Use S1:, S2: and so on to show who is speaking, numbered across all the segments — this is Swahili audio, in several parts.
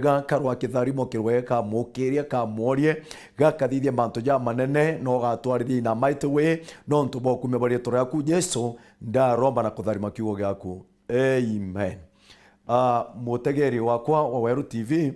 S1: karwa kitharimo kirweka mukiria ka morie gakathithia mantu ja manene no gatwarithia na mighty way no ntuboku mebari turaku Yesu ndaromba na kutharima kiugo giaku amen. Mutegeri wakwa wa Weru TV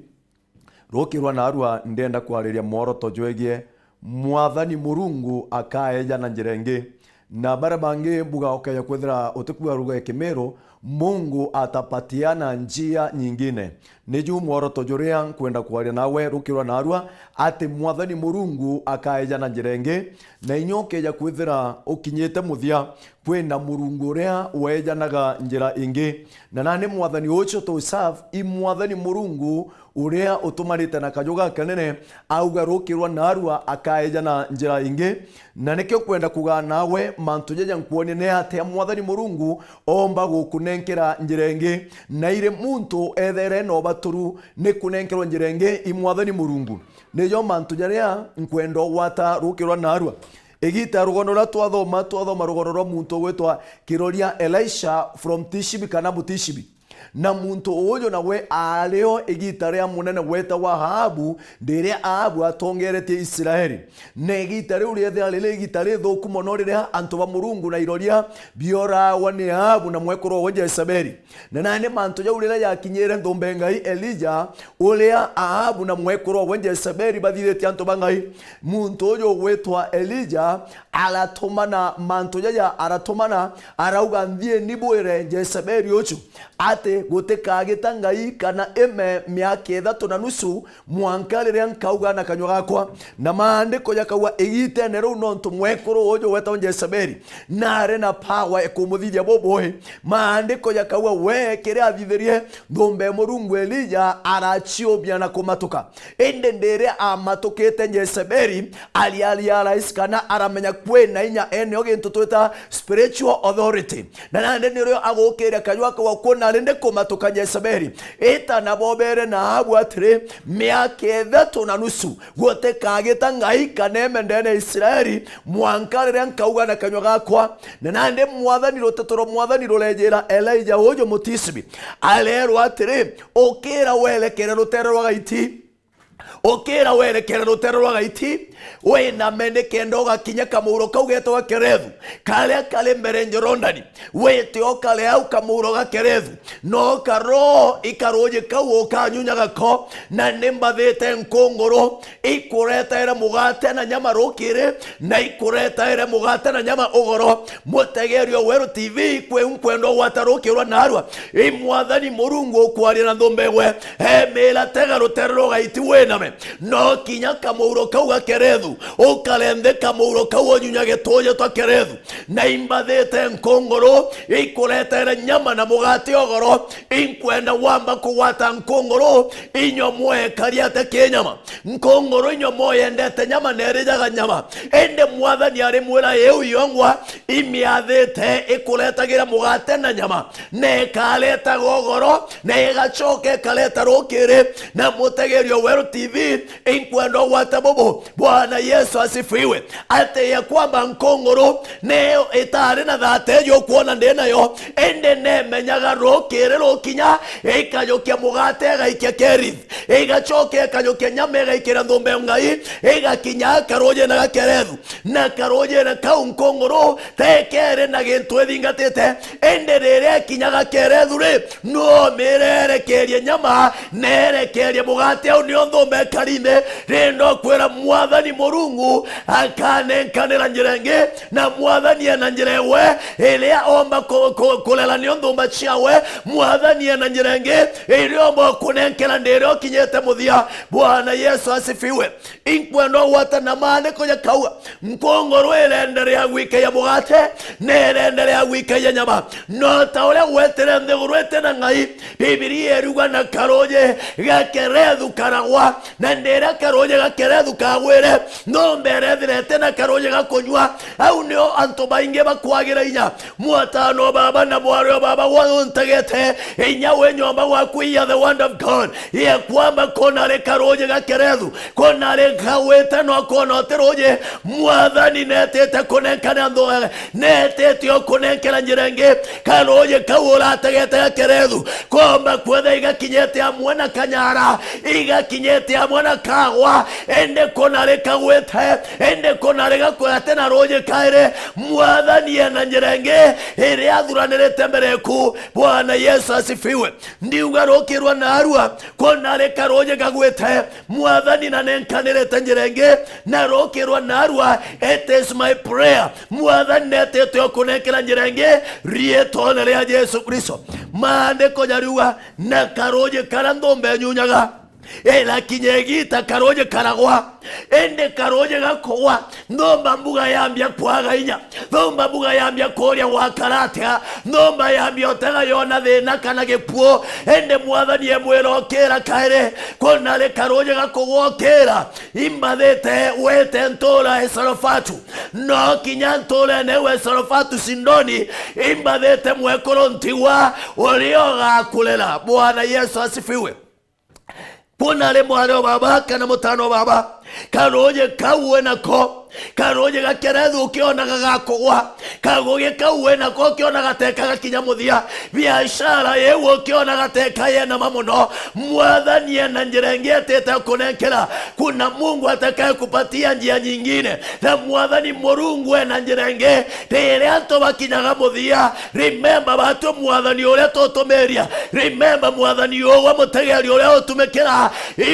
S1: rukirwa na arua ndenda kwariria moroto jwegie Mwathani Murungu akaeja na njira ingi na barabangi buga okaya kwethira utikuwa ruga ekimero Mungu atapatiana njia nyingine. Niju mworoto juria kwenda kwaria nawe rukirwa na arua ati Mwathani Murungu akaeja na njira ingi na inyoke ya kwethira ukinyete muthia kwenda Murungu ria wejanaga njira ingi na nani Mwathani ucio to serve I Mwathani Murungu uria utumarite na kajoga kanene auga rukirwa na arua akaeja na njira ingi na nikyo kwenda kuga nawe mantu jeja nkuone ne ate Mwathani Murungu omba gukunenkera njira ingi na ire muntu ethere no baturu ne kunenkerwa njira ingi I Mwathani Murungu neyo mantu jaria nkwendo wata rukirwa na arua egita rugonora twathoma rugonora muntu gwetwa Kiroria Elisha from Tishibi kana Mutishibi na muntu uyo nawe aleo egita ria munene gweta wa Ahabu ndiria Ahabu atongeretie Israeli ne egita ria uri alele egita ria thoku mono riria antu ba Murungu na iroria biora wane Ahabu na mwekoro wa Jezebeli na nane mantu ja urira yakinyere ndombe ngai Elijah uria Ahabu na mwekoro wa Jezebeli bathirete antu bangai muntu uyo gwetwa Elijah alatomana mantu ja aratomana arauga nthie nibwire Jezebeli ucio ate gutekagita ngai kana eme miaka 3.5 mwanka riria nkauga na kanywa gakwa na maandiko yakauga egite nero nontu mwekoro ujo weta Jezebeli nare na power ekumuthithia boboe maandiko yakauga we kire athithirie thombe Murungu Elijah arachiobia na kumatuka ende ndere amatukite Jezebeli aliala iskana aramenya kwena inya eneo gintu tweta spiritual authority na nande niro agukira kanywa kwa kona rende kumatuka Jezebeli eta na bobere na Ahabu atire miaka 3.5 gote kagita ngai kaneme ndene Israeli mwankarire nkauga na kanywa gakwa na nande Mwathani rotetoro Mwathani rolejera Elijah ujo Mutishibi alero atire okera welekere rutero rwa gaiti okera werekera rutero rwa gaiti we na mende kendo gakinya kamuro kaugeto wa Kerethu kale mbere njorondani we te okale au kamuro ga Kerethu no karo ikaroje kawo kanyunya gako na nembathete nkongoro ikureta era mugate na nyama rokire na ikureta era mugate na nyama ogoro mutegerio Weru TV kwe nkwendo watarokirwa narwa Mwathani Murungu kwari na ndombegwe mela tega rutero gaiti we name no kinya kamuro kauga Kerethu ukalende kamuro kawo nyunyage toje twa Kerethu na imbathete nkongoro ikuretera nyama na mugati ogoro inkwenda wamba kuwata nkongoro inyo mwe kariate kenyama nkongoro inyo moye ndete nyama nerejaga nyama ende Mwathani ari mwira yeu yongwa imiathete ikuretagira mugate na nyama ne kaleta gogoro ne gachoke kaleta rokire na mutegerio Weru TV inkwenda wata bobo Bwana Yesu asifiwe ate ya kwamba nkongoro neo itare na thate yo kuona ndena yo ende ne menyaga rokere rokinya ikajokia mugate gaikia Kerith igachoke kajokia nyame gaikira ndombe ngai igakinya karoje na Kerethu na karoje na kau nkongoro tekere na gintu ethingatete ende rere kinyaga Kerethu ri no mirere kerie nyama nere kerie mugate au nio ndombe karine rendo kwera Mwathani Murungu akanenkanira njira ingi na Mwathani ena njira ewe iria omba kulela nio nthumba ciawe Mwathani ena njira ingi iria omba kunenkera ndire kinyete muthia Bwana Yesu asifiwe inkwendo wata na maandiko yakauga nkongoro irenderea gwikeya mugate nerenderea gwikeya nyama no ta uria wetere nthigurwete na ngai Biblia eruga na karoje ga Kerethu karagwa na ndira karoje ga Kerethu kagwire no mbere thirete na karoje gakunywa au nio antu bainge bakwagira inya Mwathano baba na bwaro baba wontagete inya we nyomba gwakuia the word of God ye kwamba kona reka roje gakerethu kona reka weta no kona teroje Mwathani netete kunenkana ndo netete okunenkera njirenge karoje kawura tegete gakerethu komba kwetha igakinyete amwe na kanyara igakinyete amwe na kagwa ende kona reka weta ende kona reka kwete na roje kaire Mwathani ena njirenge ere athuranirite mbereku. Bwana Yesu asifiwe. Ndiuga rokirwa na arua kona reka roje gagwete Mwathani na nenkanirite njirenge na rokirwa na arua. It is my prayer Mwathani netete okunenkera njirenge rietone ria Yesu Kristo. Maandiko nyariuga na karoje karandombe nyunyaga ela kinyegita karoje karagwa ende karoje gakowa nomba mbuga yambya kwaga inya nomba mbuga yambya koria wakaratia nomba yambya otega yona thina kana gepuo ende Mwathani emwirokera kaire konale karoje gakogokera imbathete wete ntola esarofatu no kinyantole newe esarofatu sindoni imbathete mwekoro ntiwa orioga kulela. Bwana Yesu asifiwe. Punale mwana baba kana mutano baba karoje kawe nako karoje gakerethu ukiona gagakogwa kagoge kawe nako ukiona gateka gakinya muthia biashara yewe ukiona gateka yena mamuno Mwathani ena njirenge etete kunenkera. Kuna Mungu atakaye kupatia njia nyingine na Mwathani Murungu ena njirenge tere anto bakinyaga muthia. Remember batu Mwathani uria tutumeria remember Mwathani uwa mutegeri uria utumekera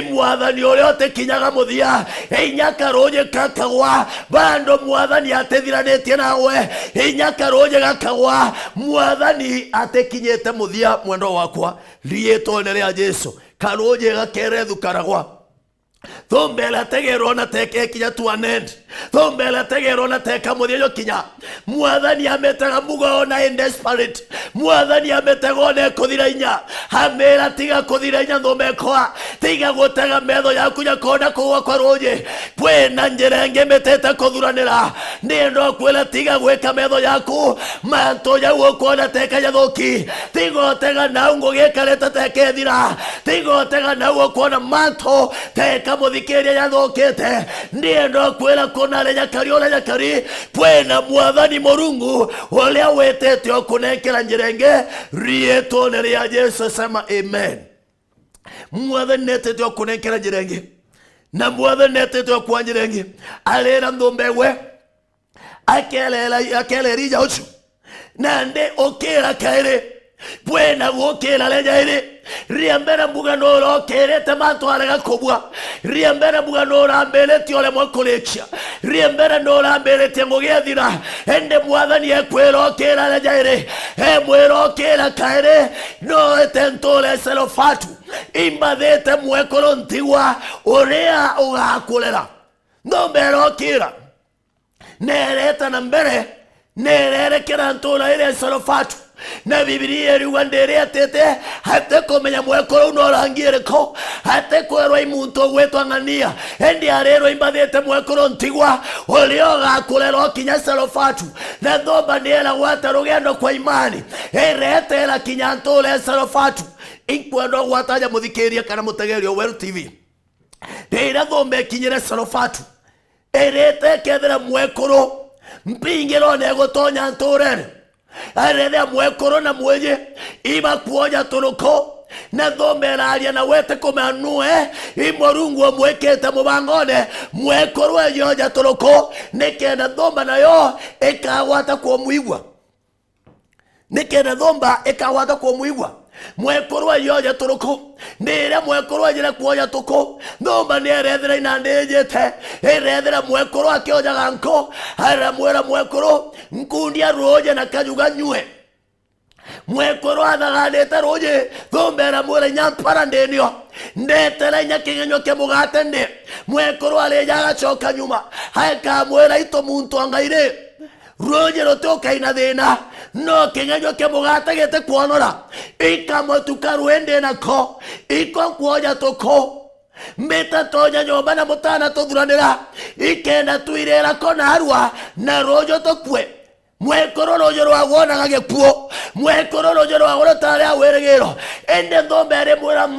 S1: Mwathani uria tekinyaga muthia inyaka roje kakagwa bando Mwathani atethiranetie nawe inyaka roje gakagwa Mwathani atekinyete muthia mwendo wakwa rietone ria Yesu karoje gakerethu karagwa thombela tegero na teke kinya tuanend thombela tegero na teka muthia kinya Mwathani ametaga mugo na in desperate Mwathani ametaga ne kuthira inya amera tiga kuthira inya thomekwa tiga gutega metho yaku ya kona kuwa kwa roje kwena njirenge meteta kuthuranira nindo kwela tiga gweka metho yaku manto ya ukona teka ya thoki tiga tega na ungo gekareta teke thira tiga tega na ukona manto teka muthikeria ya thokete nindo kwela kona le yakari yakari kwena Mwathani Murungu uria wetete okunenkera njirenge rietone ria Yesu. Sema amen. Mwathani netete okunenkera njirenge na Mwathani netete okwanjirenge alera ndombewe akelerija uchu nande okera kaire bwena gokera leja ire riambera mbuga noro kerete manto alega kobwa riambera mbuga noro ambele tiole mwakolekya riambera noro ambele tengogia thira ende Mwathani ekwero kera leja ire mwero kera kaire no etentole selofatu imbathete mwekoro ntiwa uria ugakulera nombero kira nereta na mbere nererekera ntola ire selofatu na Biblia riwandere atete hate komenya mwekoro unorangire ko hate kwero imuntu gwetu angania endi arero imbathete mwekoro ntigwa ulio gakulero kinya selofatu na thomba niela wata rugendo kwa imani erete la kinya ntole selofatu inkwendo gwataja muthikiria kana mutegerio Weru TV deira thombe kinyire selofatu erete kethera mwekoro mpingiro nego tonya ntorere arede mwekoro na mweje iba kuoja turuko na thomera aria na wete kumanue Murungu mwekete mubangone mwekoro yoja turuko nikenda thomba nayo ikawata kwa muigwa nikenda thomba ikawata kwa muigwa mwekoro yoja turuko ndira mwekoro ajira kuoja tuko thomba ni erethera inandejete erethera mwekoro akioja ganko ara mwera mwekoro nkundia roje na kajuga nyue mwekoro athaganete roje thombera mwera nyampara ndenio ndetera nyakingenyo ke mugate ndi mwekoro aleja gachoka nyuma haika mwera ito muntu angaire roje rotoka ina thina no kingenyo ke mugate gete kuonora ikamotuka ruende nako iko kuoja toko meta tonya nyomba na mutana tuthuranira ikenda tuirera kona arua na rojo tokwe
S2: mwekoro joro wagona Agakwaa mwekoro joro wagona tare aweregero ende ndombere mura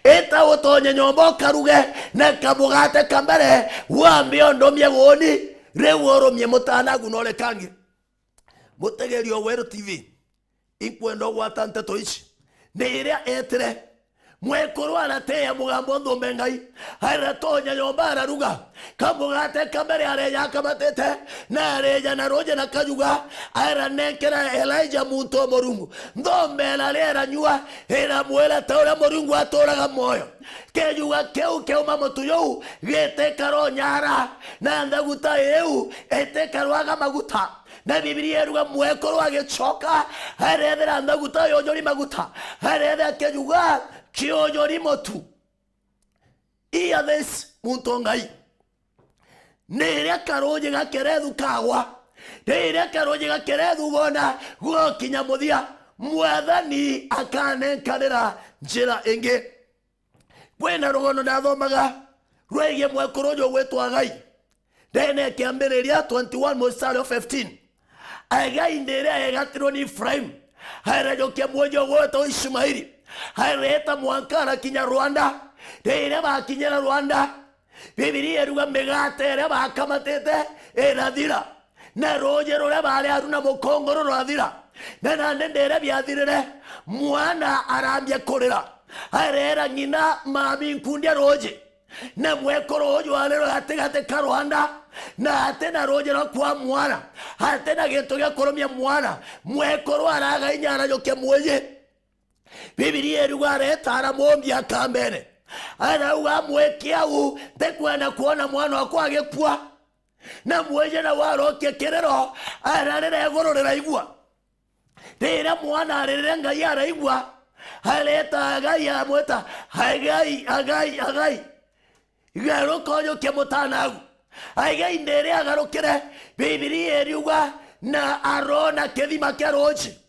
S2: eta utonye nyombo karuge na kabugate kambere wambio ndomye goni reworo mye mutana gunole kangi mutegerio Wero TV ikwendo gwatante toichi neira etre mwekoro arateya mugambo ndombengai aratonya nyomba araruga kabugate kambere areya kamatete na areya na roje na kajuga aranekera Elijah muntu morungu ndombela lera nyua era mwela taura morungu atoraga moyo kejuga keu mamotu yo gete karo nyara na ndaguta eu ete karwaga maguta na Biblia eruga mwekoro agechoka arethera ndaguta yo jori maguta arethera kejuga kiojori motu iya this muntongai nere karoje gakerethu kagwa nere karoje gakerethu bona gokinya muthia Mwathani akanenkanira njira ingi bwena rogono ndathomaga rwegie mwekorojo gwetwa Ngai ndene kiambiriria 21 mstari 15 Agai ndere egatirwo ni Ephraim harajokia mwojo gwetwa Ishmaeli hareta mwankara kinya Rwanda ndere bakinyera Rwanda Biblia eruga megate ere bakamatete erathira na roje rore bare aruna mukongoro rathira na nande ndere byathirire mwana arambye korera arera nyina mami nkundia roje na mwekoro ojo alero gategate ka Rwanda na atena roje ro kwa mwana atena gento gya koromia mwana mwekoro araga inyara yo kemweje Biblia eruga areta mombi akambere ana uga mwekia u tekwenda kuona mwana wako Agakwaa na mweje na waro kekerero ararere gororera igwa ndira mwana arere Ngai araigwa haleta Agai amweta Agai garo koyo kemutanagu Agai ndere agarokere Biblia eriuga na arona kethima keroji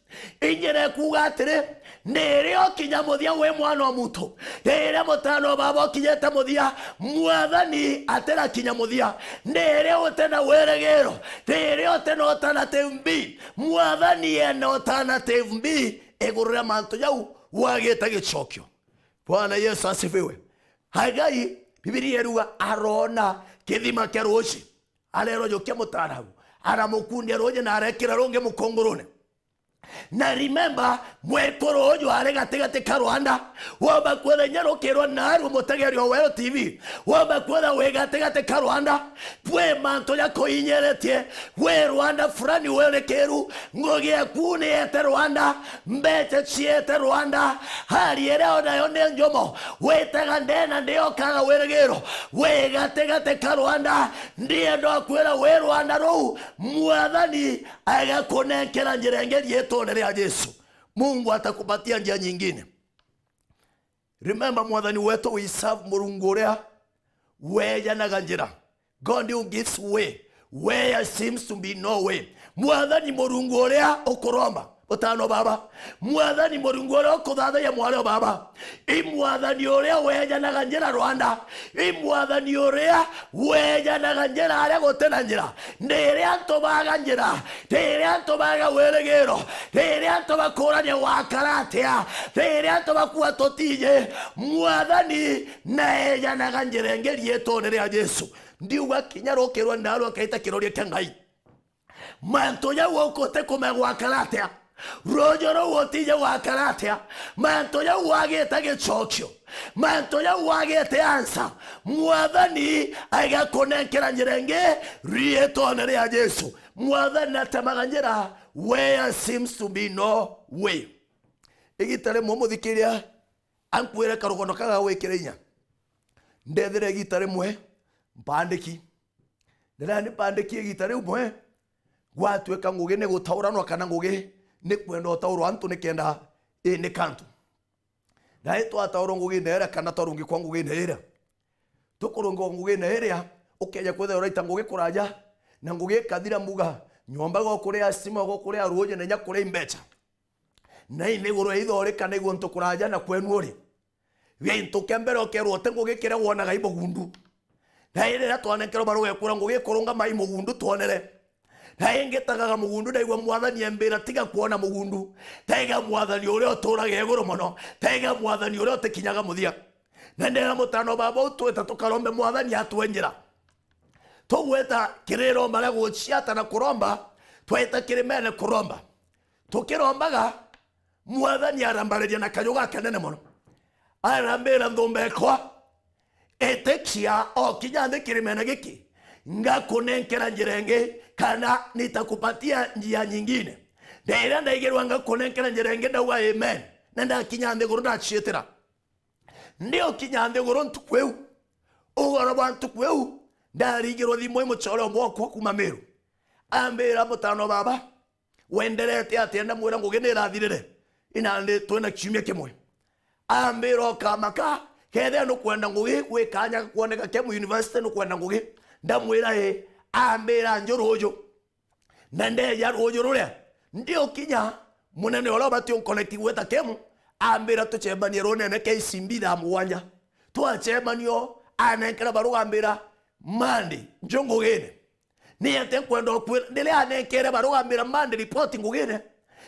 S2: ingere kuga atire nere okinya muthia we mwana wa muntu nere mutano baba okinyete muthia Mwathani atera kinya muthia nere otena weregero nere otena alternative B Mwathani ena alternative B egurira mantu yau wageta gichokyo. Bwana Yesu asifiwe. Agai Biblia eruga arona kithima kia roji alero jokia mutanagu aramukundia roje na arekira ronge mukongorone na remember mwekoro ojo arega tegate ka Rwanda waba kwetha nyarokero naru mutegerio Wero TV waba kwetha wega tegate ka Rwanda pwe manto yako inyeretie we Rwanda frani werekeru ngoge kune ete Rwanda mbete chiete Rwanda hali ereo na yone njomo wetega ndena ndio kaga weregero wega tegate ka Rwanda ndiye ndo kwera we Rwanda ro Mwathani agakonekera njira ngeri yetu ya Yesu. Mungu atakupatia njia nyingine. Remember Mwathani wetu we serve Murungu uria weyanaga njira. God who gives way where there seems to be no way. Mwathani Murungu uria ukuromba utano baba Mwathani Murungu uria ukuthatha ya mwale baba Mwathani uria weyanaga njira Rwanda Mwathani uria weyanaga njira aria gutena njira ndere antobaga njira ndere antobaga weregero ndere antobakorania wakaratia ndere antobakuwa totinye Mwathani neyanaga njira ngeri yetonere ya Yesu ndiuga kinyarokerwa ndaro akaita kiroria kia Ngai manto ya wokote kumegwa karatia rojoro wotije wakaratia manto ya wageta gichokyo manto ya wagete ansa Mwathani agakonekera njirenge rietonere ya Yesu Mwathani atamaga njira where seems to be no way igitare mumuthikiria ankwire karugono kaga wikirinya ndethere igitare mwe mpandiki ndani pandiki igitare mwe gwatweka ngugi ne gutauranwa kana ngugi ne kwenda utaurwa antu ne kenda ne kantu na eto atauro ngugi nera kana tarungi kwa ngugi nera tukurungo ngugi nera ukeja kwetha uraita ngugi kuraja na ngugi kathira muga nyomba go kuria sima go kuria ruoje na nya kuria imbecha na ine goro ithore kana iguo ntukuraja na kwenu ri wintu kembere okerwo te ngugi kire wonaga imugundu na ire twanekero baruge kura ngugi kurunga mai mugundu tuonere na ingitagaga mugundu ndaigwa Mwathani embira tiga kuona mugundu tega Mwathani uria uturaga iguru muno tega Mwathani uria utikinyaga muthia na ndera mutano baba utweta tukarombe Mwathani atwenjira tugweta kiriro mara guciata na kuromba tweta kirimene kuromba tukirombaga Mwathani arambariria na kayuga kanene muno arambira ndumbekwa etekia okinyande kirimene giki ngakunenkera njira ingi kana nitakupatia njia nyingine ndera ndaigirwa ngakunenkera njira ingi ndauga amen na ndakinya nthiguru ndacitira ndio kinya nthiguru ntukweu ugoro bwa ntukweu ndarigirwo thimo imuchoro mwoko kuma Meru ambira mutano baba wenderete atienda mwira ngugenera thirire inande twena kiumia kimwe ambira kamaka kethe no kwenda ngugi gwikanya kuoneka kemu university no kwenda ngugi ndamwira ambira njurujo na ndeya rujo ruria ndio kinya munene ora batio connect weta kemu ambira tuchebanie ronene KCB da mwanya twachebanio anenkera baruga ambira mandi njongogene ni ate kwenda kwira ndile anenkere baruga ambira mandi reporting ngogene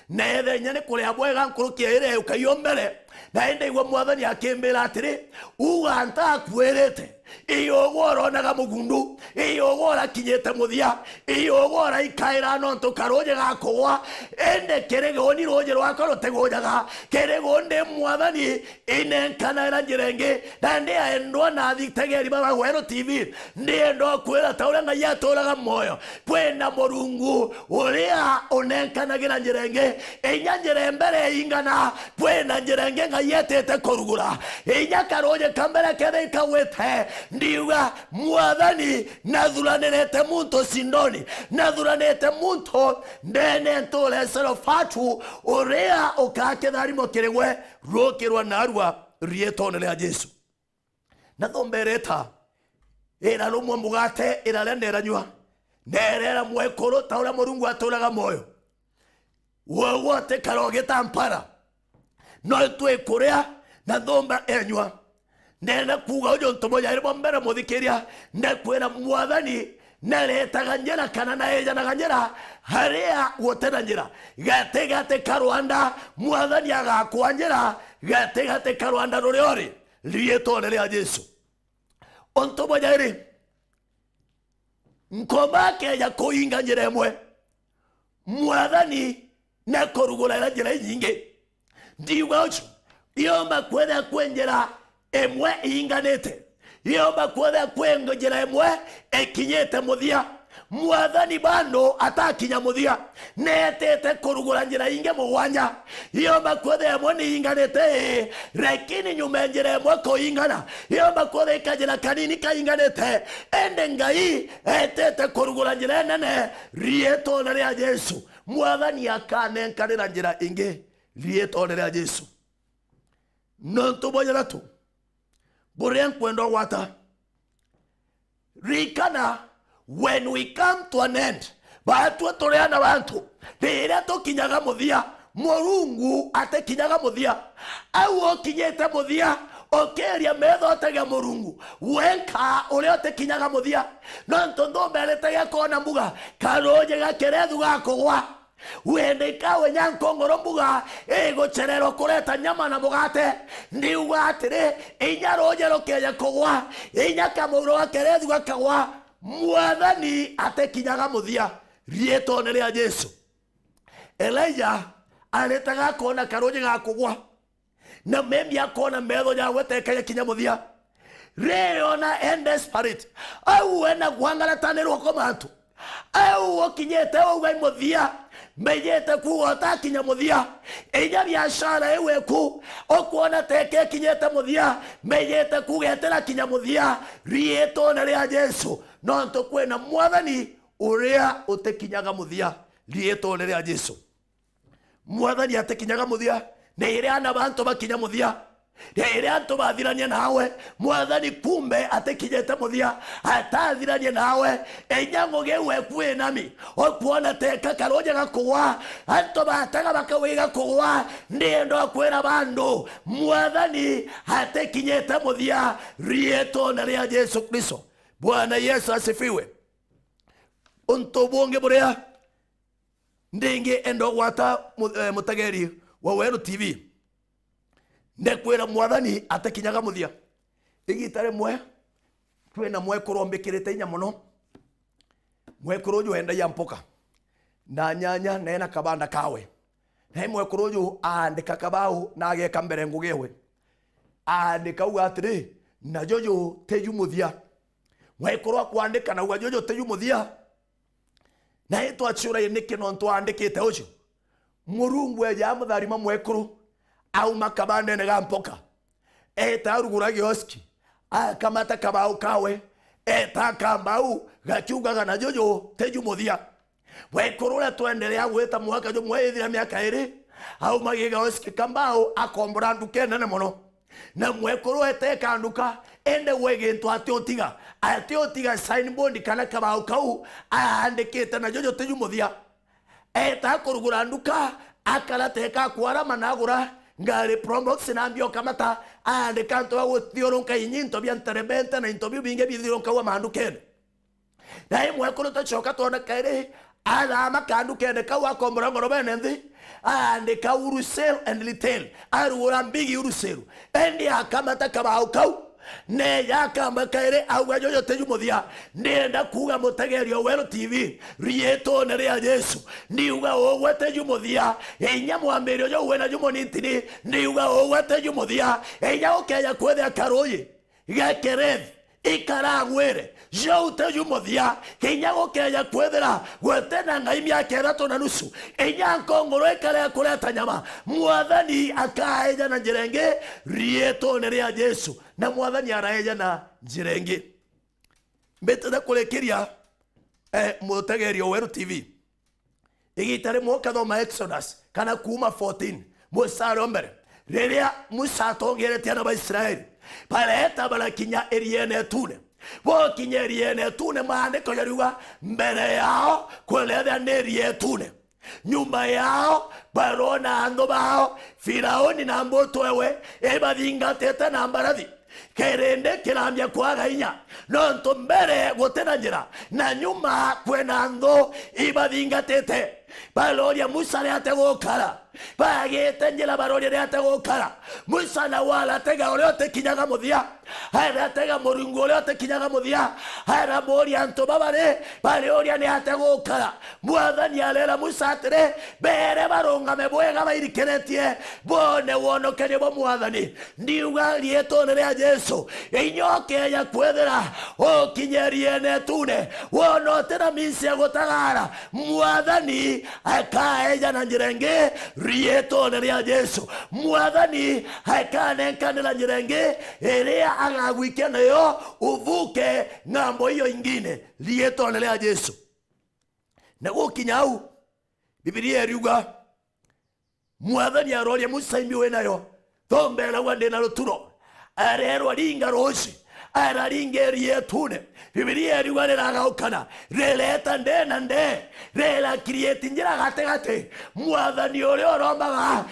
S2: na ethe nyane kule abwega nkurukia ire ukayombere na ende igwa Mwathani akembera atiri uganta kwirete iyo goronaga mugundu iyo gora kinyete muthia iyo gora ikaira no tukaroje gakogwa ende kerege oni roje rwako rutegojaga kerege onde Mwathani inenkana njirenge ndande aendwa na thitegeri baba wero TV ndendo kwira taura nga yatoraga moyo kwenda Murungu uria onenkanagira njirenge enyanjire mbere ingana kwenda njirenge nga yetete korugura inyakaroje kambere kere kawete ndiwa Mwathani nathuranirete muntu Sindoni nathuranite muntu ndene ntole Serofatu uria ukaketharimo kiregwe rokirwa narwa rietone ria Jesu nathombereta ira rumwe mugate ira rendera nywa nerera mwekoro taura Murungu aturaga moyo wote karogeta mpara no twekuria na thomba enywa nena kuga ujo ntomoja iri bombera muthikiria ndakwira Mwathani naretaga njira kana na eja na njira haria gutera njira gate karwanda Mwathani Agakwaa njira gate karwanda ruriori rietone ria Jesu ontomoja iri nkoma keja kuinga njira emwe Mwathani na korugula njira nyingi ndiwa ujo yomba kwenda kwenjera emwe inganete yomba kwenda kwengojera emwe ekinyete muthia Mwathani bando atakinya muthia netete kurugura njira inge mugwanya yomba kwenda emwe ni inganete lakini nyuma njira emwe ko ingana yomba kwenda ikajira kanini ka inganete ende ngai etete kurugura njira nene rietone ria Jesu Mwathani akanenkanira njira inge rietone ria Jesu nonto bonyera tu Buren kwendo wata rikana when we come to an end batu toreana bantu rira tokinyaga muthia Murungu atekinyaga muthia au okinyete muthia okeria metho tega Murungu wenka uri otekinyaga muthia nonto ndombelete yakona mbuga karoje gakerethu gakogwa wende kawe nyankongoro mbuga ego cherero kureta nyama na mugate ndiuga atire inyaroje rokeya kogwa inyakamuro akerethu gakagwa Mwathani atekinyaga muthia rietone ria Jesu Elijah aretaga kona karoje gakogwa na memi akona metho ya gwetekanya kinya muthia reo na end spirit au ena gwangala tanero komantu au okinyete ugai muthia mejete kuota kinya muthia enya biashara eweku okuona teke kinyete muthia mejete kugetera kinya muthia rietone ria Jesu nonto kwena Mwathani uria utekinyaga muthia rietone ria Jesu Mwathani atekinyaga muthia ne ire ana bantu bakinya muthia ire antu bathirania nawe Mwathani kumbe atekinyete muthia atathirania nawe enyango gewe kwinami okuona teka karoje gakugwa antu bataga bakawiga kugwa ndiendo akwira bandu Mwathani atekinyete muthia rietone ria Yesu Kristo Bwana Yesu asifiwe unto bonge buria ndingi endo gwata mutageri wa Weru TV ndekwira Mwathani atakinyaga muthia igitare mwe twina mwekuru mbikirite inya muno mwekuru uyu enda ya mpoka na nyanya nena kabanda kawe na mwekuru uyu andika kabau na ageka mbere ngugewe andika uga atiri na jojo teju muthia mwekuru akwandika na uga jojo teju muthia na ito achura inike no ntwandikite ucio Murungu eja mutharima mwekuru au makabande nega mpoka rugura gioski akamata kabau kawe kambau gakiugaga na jojo teju muthia mwekuru le twendelea gwita mwaka jo mwethira miaka iri au magiga oski kambau akombora nduke nene muno na mwekuru kanduka ende wegintu atiotiga signboard kana kabau kau andikite na jojo teju muthia kurugura nduka akarateka kwara managura ngari promox na mbio kamata kanto wa thioronka inyinto bya nterebenta na interview binge bithironka wa mandukene na mwekuru tachoka tona kaire makandukene kawa kombora ngoro benenthi andika urusel and little arura mbigi uruselu endi akamata kabau kau ne yakamba kaire au jojo teju muthia ndenda kuga mutagerio Weru TV rieto ne ria Yesu ndiuga ogwe teju muthia enya mwambirio jo wena jumo nitini ndiuga ogwe teju muthia enya okeya kwethe karoyi gakereth ikaragwere jo teju muthia kenya okeya kwethera gwetena ngai miaka 3.5 enya nkongoro ikare kureta nyama Mwathani akaeja na njirenge rieto ne ria Yesu na Mwathani araeja na njirenge mbetera kurekeria mutagerio Weru TV igitare moka thoma Exodus kana kuma 14 musaro mbere riria Musa atongeretie na Israeli pareta barakinya eriene tune bo kinya eriene tune maandiko yaruga mbere yao kueletha nerie tune nyumba yao barona ando bao Firaoni na mboto ewe ebathingatete na mbarathi kerende kirambia kwaga inya nonto mbere gutena njira na nyuma kwena ndo ibathingatete baloria Musa riate gukara bagete njira baroria riate gukara Musa na wala tega uria tekinyaga muthia ara tega Murungu uria tekinyaga muthia ara moria nto babare baloria ni ate gukara Mwathani arera Musa atire bere barungame bwega bairikiretie bone wonokerie bo Mwathani ndiuga rieto ne ria Yesu inyoke ya kwethera okinyerie ne tune wono tena misia gutagara Mwathani akaeja na njirenge rieto ne ria Yesu Mwathani akanenkanira njirenge iria agagwikia nayo uvuke ng'ambo hiyo ingine rieto ne ria Yesu na gukinyau Biblia riuga Mwathani aroria Musa imbiwe nayo tombera wande na ruturo arero ringa roshi araringe rietune Biblia riuga ragaukana releta ndena nde rela create njira gate Mwathani uria orombaga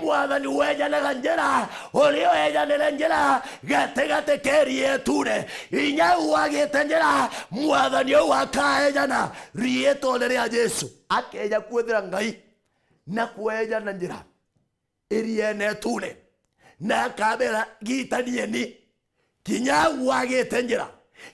S2: Mwathani weja na njira uria weja na njira gate kerietune inya wagete njira Mwathani wakaeja na rieto ria Yesu akeja kwethera ngai na kweja na njira iriene tune na kabera gitanieni kinya wagete njira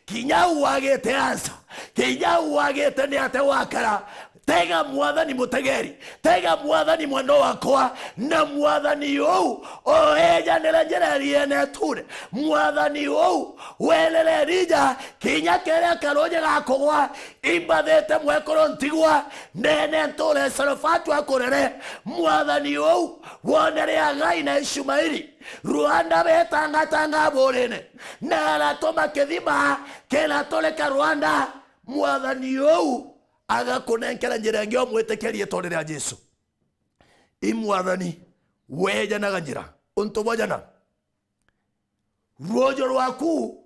S2: kinya wagete ansa kinya wagete ni ate wakara tega Mwathani mutegeri tega Mwathani mwendo wakwa na Mwathani ou oeja nira njira riene tune Mwathani ou welele rija kinya kere karoje gakogwa imbathete mwekoro ntigwa nene ntole sarofatu akorere Mwathani ou wonere agai na Ishumaili Rwanda betanga borene na aratoma kethima kena toleka Rwanda Mwathani ou agakunenkera njira ngio mwetekerie tondere ya Yesu Mwathani weja na njira untobojana rojo rwaku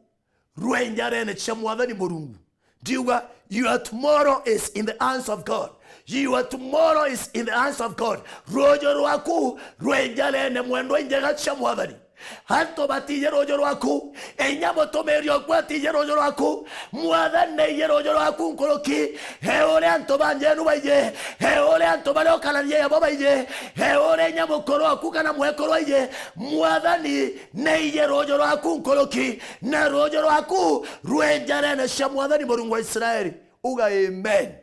S2: rwenjarene cha Mwathani Murungu ndiuga your tomorrow is in the hands of God your tomorrow is in the hands of God rojo rwaku rwenjarene mwendo njega cha Mwathani hanto batije rojo rwaku enyamo tomerio kwatije rojo rwaku Mwathani ye rojo rwaku nkoroki heore anto banjenu baije heore anto bale okalanye yabo baije heore nyamo koro akukana mwekoro baije Mwathani ye rojo rwaku nkoroki na rojo rwaku rwenjare na sha Mwathani Mulungu wa Israeli uga amen.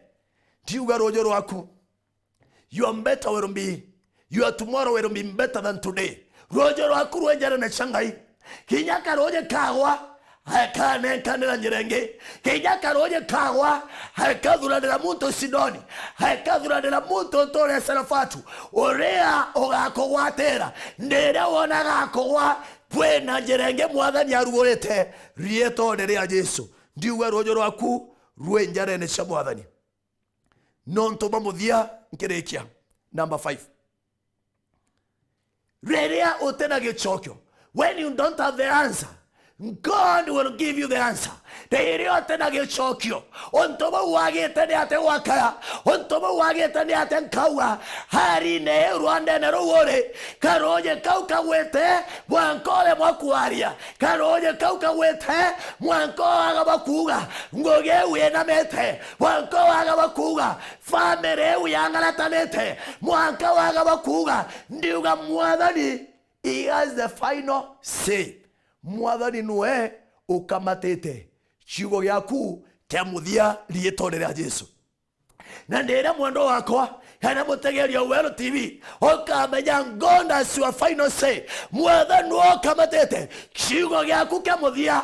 S2: Tiuga rojo rwaku, your better will be, your tomorrow will be better than today. Rojo rwaku rwenjare na shangai kinyaka roje kawa hakane kanela njirenge kinyaka roje kawa hakadhura de la muntu Sidoni hakadhura de la muntu Tore Sarafatu orea ogako watera ndera wona gako wa pwena njirenge Mwathani arugorete rieto nderea Yesu ndiuga rojo rwaku rwenjare na sha Mwathani nonto bamuthia nkirekia. Number 5, reria utena gichokyo. When you don't have the answer, God will give you the answer. Reria utena gichokyo. Ontoba wage tani ate wakaya. Ontoba wage tani ate nkawa. Hari ne Rwanda ne rowore. Karoje kauka wete mwankole mwakuaria. Karoje kauka wete mwanko agabakuga. Ngoge wena mete mwanko agabakuga. Famere uyangala tanete mwanka agabakuga. Ndiuga Mwathani, he has the final say. Mwathani nuwe ukamatete chigo gyaku kya muthia rieto rya Yesu. Na ndera mwendo wakwa kana mutegeria Wero TV okamenya God as your final say. Mwathani ukamatete chigo gyaku kya muthia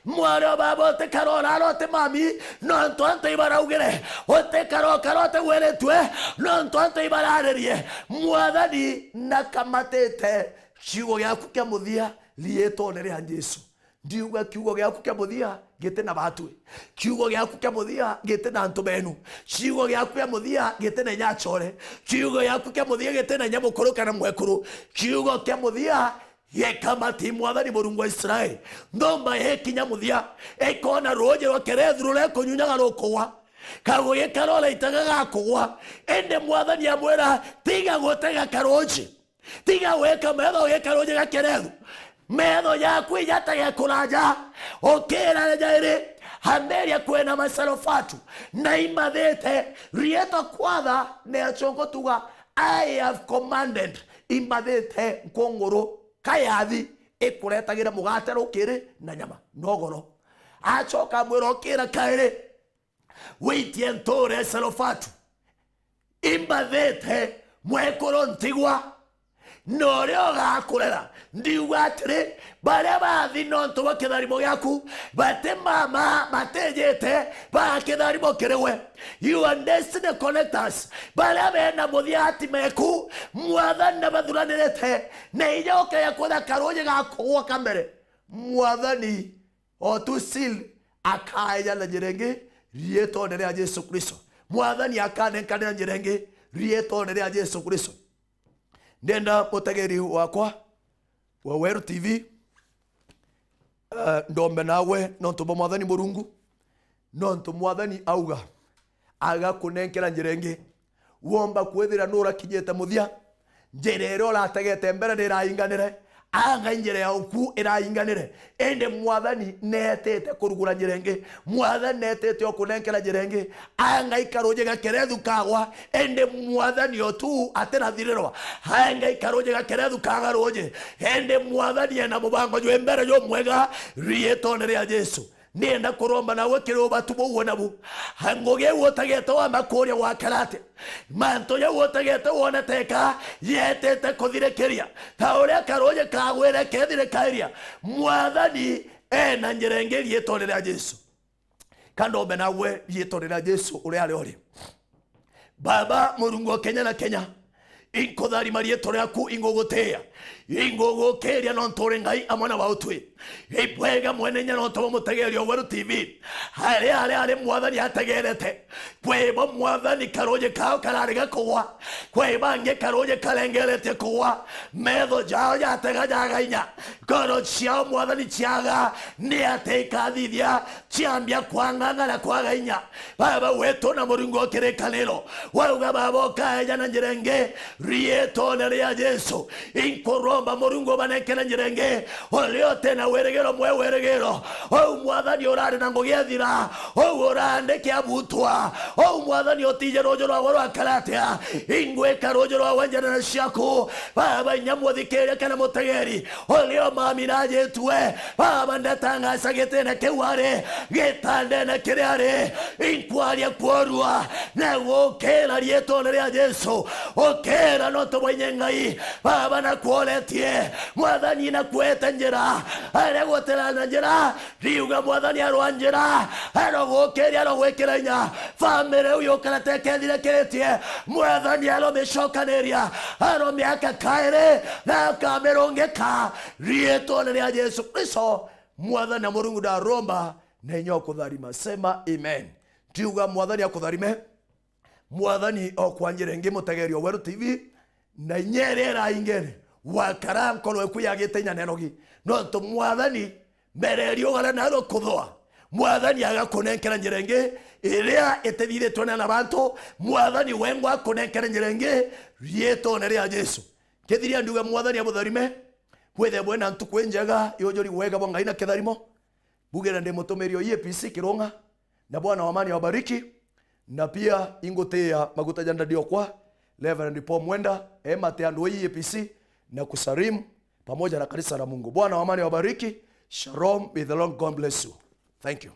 S2: mwaro babo te karora rote mami no ntonto ibaraugere ote karote weretwe no ntonto ibararerie. Mwathani nakamatete chigo gyaku kya muthia rieto rya Yesu. Ndiuga kiugo gyaku kya muthia gite na batwe, kiugo gyaku kya muthia gite na antu benu, kiugo gyaku kya muthia gite na nyachore, kiugo gyaku kya muthia gite na nyamukuru kana mwekuru, kiugo kya muthia yekamati Mwathani Mulungu wa Israeli ndomba yekinya muthia ekona roje wakerethurule kunyunyaga rukwa kagoye karole itagaga kugwa ende Mwathani amwera tiga gutega karoje tiga weka metho gekaroje gakerethu metho yaku yataga kuraja okera jaire handeria kwena Masarofatu na imathete rieto kwatha ne achongo tuga I have commanded imathete nkongoro kayathi ikuretagira mugate rukiri na nyama nogoro achoka mwirokira kaire witie Tore Sarafatu imathete mwekoro ntigwa noreo gakurera ndiuga atiri baria bathi nonto bakitharimo gyaku bate mama batejete bakitharimo kirewe you and destiny connectors baria bena muthiati meku Mwathani na bathuranirete na ijoke ya kwetha karoje gakugwa kamere Mwathani otusil akaya na njirenge rieto rya Yesu Kristo. Mwathani akanenkanira njirenge rieto rya Yesu Kristo. Ndenda mutegeri wakwa wa Wero TV ndombe nawe nonto Mwathani Mulungu nonto Mwathani auga aga kunenkera njirenge womba kwethira nura kinyete muthia njirero urategete mbere ndirainganire anga njira yaku irainganire ende Mwathani netete kurugura njirenge Mwathani netete okunenkera njirenge anga ikaroje gakerethu kagwa ende Mwathani otu atena thirirwa anga ikaroje gakerethu kagaroje ende Mwathani ena mubango jwe mbere jo mwega rieto rya Yesu. Nienda kuromba nawe kiroba tubo nabu hangoge wotageta wa makoria wa karate manto ya wotageta wona teka yetete kuthirekeria taure karoje kagwere kethire kairia Mwathani ena njirenge rieto rya Yesu kandombe nawe rieto rya Yesu uri ari ori Baba Mulungu Kenya na Kenya inkothari marieto ryaku ingogotea ingogokeria nontore ngai amwana bautwe ibwega mwene nya nonto mutegerio Wero TV hare Mwathani ategerete kwebo Mwathani karoje kao karare gakwa kwebange karoje kalengerete kwa metho jao yatega jagainya koro chiao Mwathani chiaga ni ateka thithia chiambia kwanganga na kwagainya Baba wetu na Mulungu kirekaniro wauga baba kaya na njirenge rieto rya Yesu inkoro ndaromba Murungu banekera njirenge olio tena weregero mwe weregero o Mwathani orare na ngogiethira o orande kia butwa o Mwathani otije rojo rwa goro akaratea ingweka rojo rwa wanjana na ciaku baba nyamuthikeria kana mutegeri olio mamina jetwe baba ndatangasa gitene kiware gitande na kiriare inkwaria kworua na gukira rietone ria Jesu okera no tobonye ngai baba na kuoletie Mwathani na kweta njira are gotera na njira riuga Mwathani arwa njira aro gukiria aro gwikiranya family uyo karateke thirekeretie Mwathani aro micokaniria aro miaka kaire na kamerongeka rietone ria Jesu Kristo Mwathani na Murungu ndaromba na inyo kutharima sema amen. Tiuga Mwathani akutharime Mwathani okwanjire ngi mutegerio Weru TV na inyerera ingene wakara nkorwe kuyagite nyanenogi no to Mwathani mererio gala naro kuthwa Mwathani agakunenkera njirenge iria etethithitwe na bantu Mwathani wengwa akunenkera njirenge rietone ria Jesu kethiria nduga Mwathani abutharime wethe bwena ntuku njega yojori wega bonga ina ketharimo bugera ndi mutumirio EAPC KIRUNG'A na Bwana wa amani awabariki na pia ingotea maguta janda Agakwaa Reverend Paul Mwenda emate andu EAPC na kusalimu pamoja na kanisa la Mungu. Bwana wa amani awabariki. Shalom, may the Lord God bless you. Thank you.